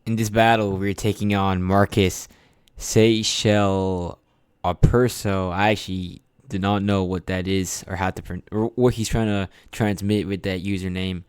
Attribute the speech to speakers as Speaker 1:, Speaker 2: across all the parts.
Speaker 1: In this battle, we're taking on Marcus Seychelles Perso. I actually do not know what that is or how to or what he's trying to transmit with that username.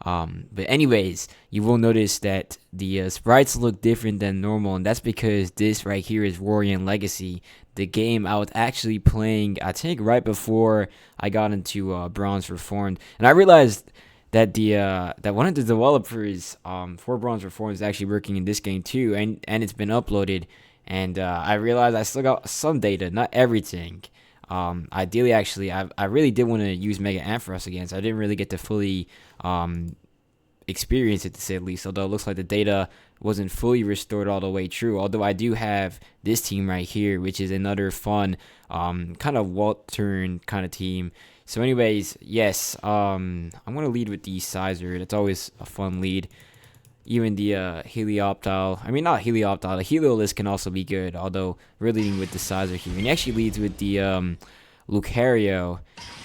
Speaker 1: But anyways, you will notice that the sprites look different than normal, and that's because this right here is Rorian Legacy, the game I was actually playing, I think, right before I got into Bronze Reformed, and I realized that that one of the developers for Bronze Reformed is actually working in this game too, and it's been uploaded, and I realized I still got some data, not everything. Ideally, actually, I really did want to use Mega Ampharos again, so I didn't really get to fully experience it, to say the least. Although it looks like the data wasn't fully restored all the way true. Although I do have this team right here, which is another fun kind of Volt-Turn kind of team. So, anyways, yes, I'm gonna lead with the Sizer. That's always a fun lead. Even the Helioptile, I mean not Helioptile, the Heliolisk can also be good, although we're leading with the Sizer here. And he actually leads with the Lucario.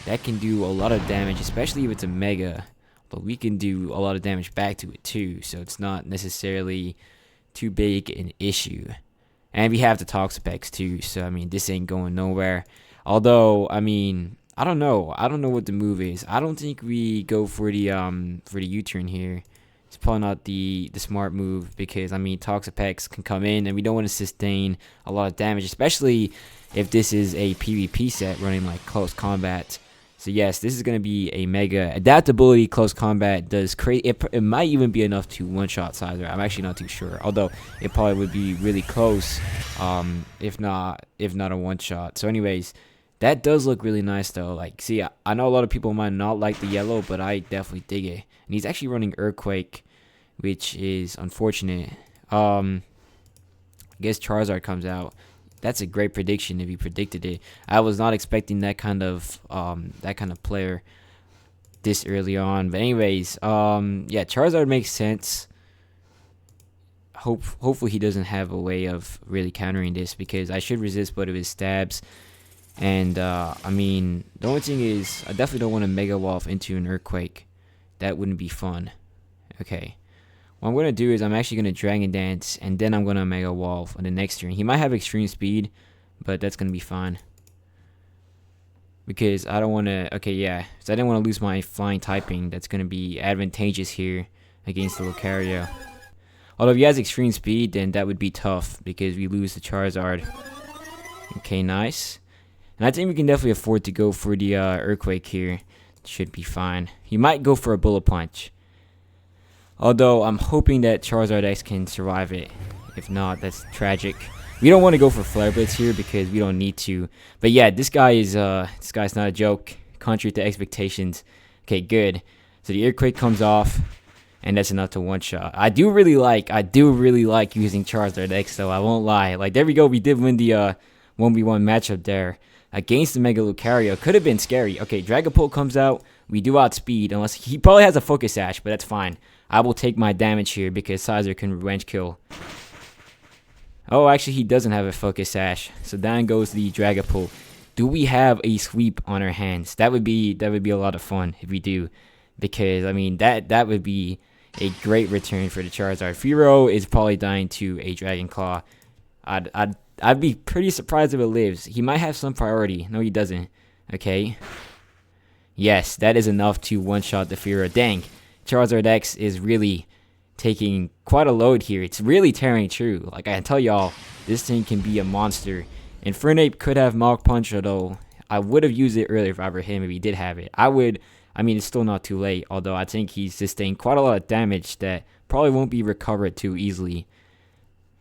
Speaker 1: That can do a lot of damage, especially if it's a Mega. But we can do a lot of damage back to it too, so it's not necessarily too big an issue. And we have the Toxapex too, so I mean this ain't going nowhere. Although, I mean, I don't know what the move is. I don't think we go for the U-turn here. It's probably not the smart move, because I mean Toxapex can come in and we don't want to sustain a lot of damage, especially if this is a PvP set running like close combat. So yes, this is going to be a Mega adaptability. Close combat does create it might even be enough to one-shot Sizer. I'm actually not too sure, although it probably would be really close, if not a one-shot. So anyways, that does look really nice though. Like, see, I know a lot of people might not like the yellow, but I definitely dig it. And he's actually running Earthquake, which is unfortunate. I guess Charizard comes out. That's a great prediction if you predicted it. I was not expecting that kind of player this early on. But anyways, yeah, Charizard makes sense. Hopefully he doesn't have a way of really countering this, because I should resist both of his stabs. And I mean, the only thing is, I definitely don't want to Mega Wolf into an Earthquake. That wouldn't be fun. Okay. What I'm going to do is I'm actually going to Dragon Dance, and then I'm going to Mega Wolf on the next turn. He might have Extreme Speed, but that's going to be fine. Because I don't want to... Okay, yeah. So I didn't want to lose my Flying typing. That's going to be advantageous here against the Lucario. Although if he has Extreme Speed, then that would be tough, because we lose the Charizard. Okay, nice. And I think we can definitely afford to go for the Earthquake here. Should be fine. He might go for a Bullet Punch. Although I'm hoping that Charizard X can survive it. If not, that's tragic. We don't want to go for Flare Blitz here because we don't need to. But yeah, this guy's not a joke. Contrary to expectations. Okay, good. So the Earthquake comes off, and that's enough to one shot. I do really like using Charizard X though. I won't lie. Like, there we go. We did win the 1v1 matchup there against the Mega Lucario. Could have been scary. Okay, Dragapult comes out. We do outspeed, unless he probably has a Focus Sash, but that's fine. I will take my damage here because Sizer can revenge kill. Oh, actually, he doesn't have a Focus Sash. So down goes the Dragapult. Do we have a sweep on our hands? That would be a lot of fun if we do, because I mean that would be a great return for the Charizard. Fearow is probably dying to a Dragon Claw. I'd be pretty surprised if it lives. He might have some priority. No, he doesn't. Okay. Yes, that is enough to one-shot the Fearow. Dang. Charizard X is really taking quite a load here. It's really tearing through. Like, I can tell y'all, this thing can be a monster. Infernape could have Mach Punch, although I would have used it earlier if I were him, if he did have it. I mean, it's still not too late, although I think he's sustained quite a lot of damage that probably won't be recovered too easily.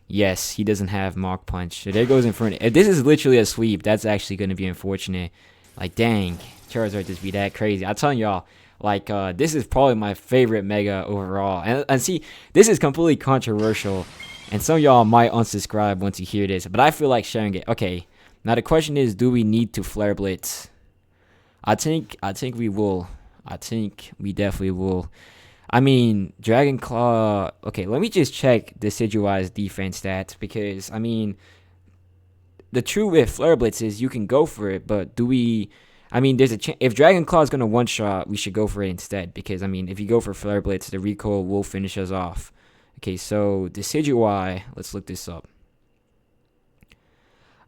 Speaker 1: Yes, he doesn't have Mach Punch. So there goes Infernape. If this is literally a sweep, that's actually going to be unfortunate. Like, dang, Charizard just be that crazy. I'm telling y'all, like, this is probably my favorite Mega overall. And see, this is completely controversial, and some of y'all might unsubscribe once you hear this, but I feel like sharing it. Okay, now the question is, do we need to Flare Blitz? I think we will. I think we definitely will. I mean, Dragon Claw... Okay, let me just check Decidueye's defense stats, because, I mean, the true with Flare Blitz is you can go for it, but do we... I mean, there's a chance... If Dragon Claw is going to one-shot, we should go for it instead, because, I mean, if you go for Flare Blitz, the recoil will finish us off. Okay, so Decidueye, let's look this up.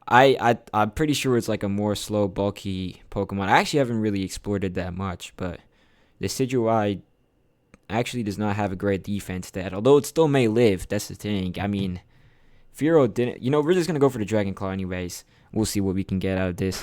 Speaker 1: I'm pretty sure it's like a more slow, bulky Pokemon. I actually haven't really explored it that much, but Decidueye actually does not have a great defense stat, although it still may live. That's the thing. I mean, Firo didn't. We're just gonna go for the Dragon Claw anyways. We'll see what we can get out of this.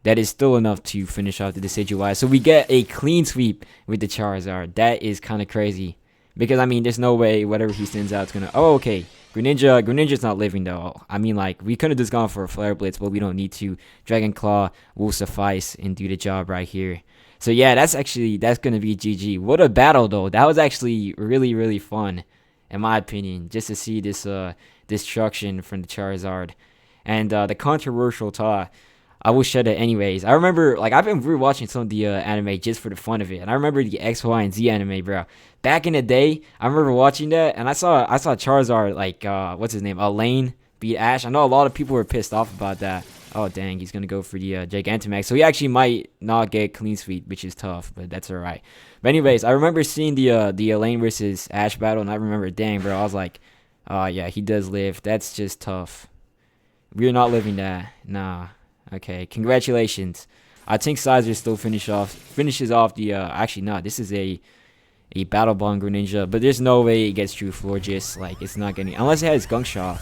Speaker 1: That is still enough to finish off the Decidueye. So we get a clean sweep with the Charizard. That is kind of crazy. Because, I mean, there's no way whatever he sends out is going to... Oh, okay. Greninja's not living, though. I mean, like, we could have just gone for a Flare Blitz, but we don't need to. Dragon Claw will suffice and do the job right here. So, yeah, that's going to be GG. What a battle, though. That was actually really, really fun, in my opinion, just to see this destruction from the Charizard. And the controversial talk... I will shed it anyways. I remember, like, I've been rewatching some of the anime just for the fun of it, and I remember the X, Y, and Z anime, bro. Back in the day, I remember watching that, and I saw Charizard, like, what's his name, Elaine beat Ash. I know a lot of people were pissed off about that. Oh, dang, he's gonna go for the Gigantamax, so he actually might not get clean sweep, which is tough, but that's alright. But anyways, I remember seeing the Elaine versus Ash battle, and I remember, dang, bro, I was like, oh, yeah, he does live. That's just tough. We're not living that. Nah. Okay, congratulations. I think Sizer still finishes off the actually no, this is a Battle Bond Greninja, but there's no way it gets True Florges. Like, it's not getting, unless it has Gunk Shot.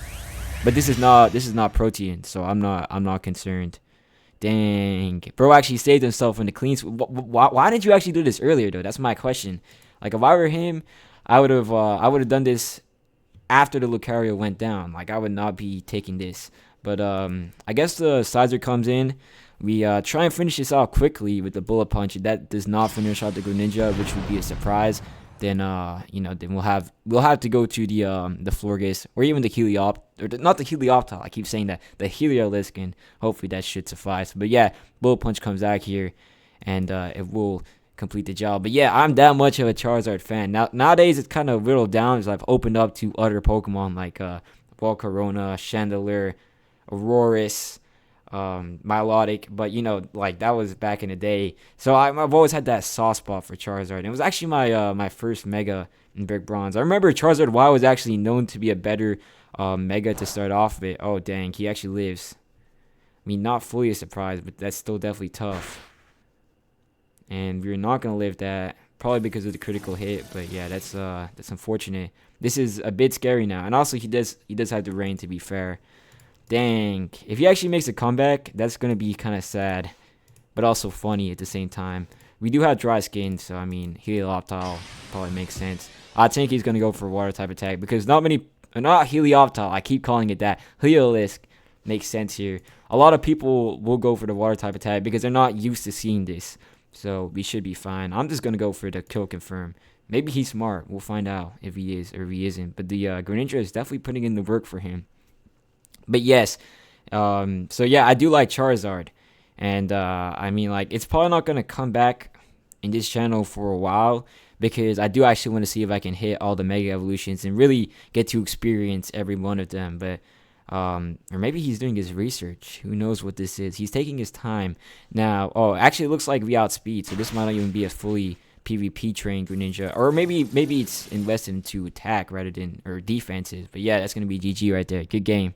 Speaker 1: But this is not Protean, so I'm not concerned. Dang, bro actually saved himself in the clean. Why did you actually do this earlier though? That's my question. Like, if I were him, I would have done this after the Lucario went down. Like, I would not be taking this. But I guess the Sizer comes in. We try and finish this out quickly with the Bullet Punch. If that does not finish out the Greninja, which would be a surprise, then then we'll have to go to the Florges or even the not the Helioptile. I keep saying that, the Heliolisk, and hopefully that should suffice. But yeah, Bullet Punch comes out here, and it will complete the job. But yeah, I'm that much of a Charizard fan. Nowadays it's kind of whittled down as I've opened up to other Pokemon like Volcarona, Chandelure, Auroris, Milotic, but like, that was back in the day. So I've always had that soft spot for Charizard. And it was actually my first Mega in Brick Bronze. I remember Charizard Y was actually known to be a better Mega to start off with. Oh dang, he actually lives. I mean, not fully a surprise, but that's still definitely tough. And we're not gonna live that, probably because of the critical hit. But yeah, that's unfortunate. This is a bit scary now, and also he does have the rain, to be fair. Dang, if he actually makes a comeback, that's going to be kind of sad, but also funny at the same time. We do have dry skin, so I mean, Helioptile probably makes sense. I think he's going to go for a water type attack, because not Helioptile, I keep calling it that. Heliolisk makes sense here. A lot of people will go for the water type attack because they're not used to seeing this, so we should be fine. I'm just going to go for the kill confirm. Maybe he's smart. We'll find out if he is or if he isn't, but the Greninja is definitely putting in the work for him. But yes, so yeah, I do like Charizard, and I mean, like, it's probably not gonna come back in this channel for a while, because I do actually want to see if I can hit all the Mega Evolutions and really get to experience every one of them. But or maybe he's doing his research. Who knows what this is? He's taking his time now. Oh, actually, it looks like we outspeed, so this might not even be a fully PvP trained Greninja, or maybe it's invested into attack rather than defensive. But yeah, that's gonna be GG right there. Good game.